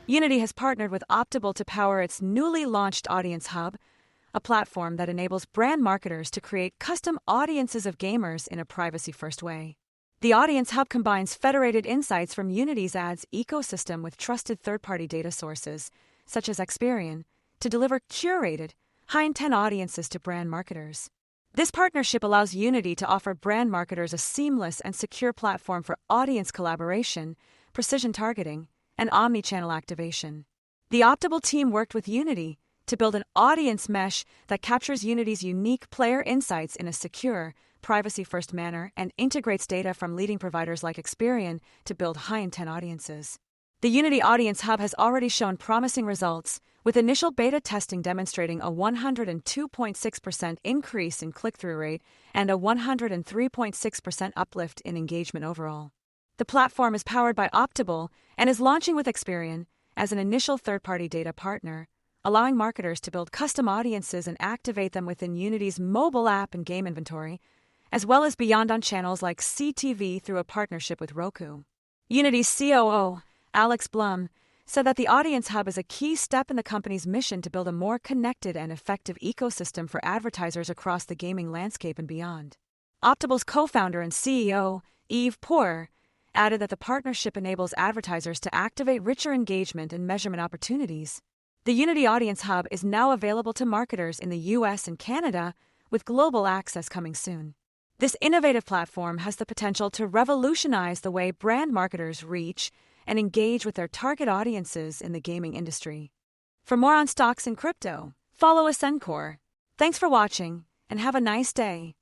Unity has partnered with Optable to power its newly launched Audience Hub, a platform that enables brand marketers to create custom audiences of gamers in a privacy-first way. The Audience Hub combines federated insights from Unity's ads ecosystem with trusted third-party data sources, such as Experian, to deliver curated, high-intent audiences to brand marketers. This partnership allows Unity to offer brand marketers a seamless and secure platform for audience collaboration, precision targeting, and omni-channel activation. The Optable team worked with Unity to build an audience mesh that captures Unity's unique player insights in a secure, privacy-first manner and integrates data from leading providers like Experian to build high-intent audiences. The Unity Audience Hub has already shown promising results, with initial beta testing demonstrating a 102.6% increase in click-through rate and a 103.6% uplift in engagement overall. The platform is powered by Optable and is launching with Experian as an initial third-party data partner, allowing marketers to build custom audiences and activate them within Unity's mobile app and game inventory, as well as beyond on channels like CTV through a partnership with Roku. Unity's COO, Alex Blum, said that the Audience Hub is a key step in the company's mission to build a more connected and effective ecosystem for advertisers across the gaming landscape and beyond. Optable's co-founder and CEO, Yves Poor, added that the partnership enables advertisers to activate richer engagement and measurement opportunities. The Unity Audience Hub is now available to marketers in the US and Canada, with global access coming soon. This innovative platform has the potential to revolutionize the way brand marketers reach and engage with their target audiences in the gaming industry. For more on stocks and crypto, follow Ascencore. Thanks for watching, and have a nice day.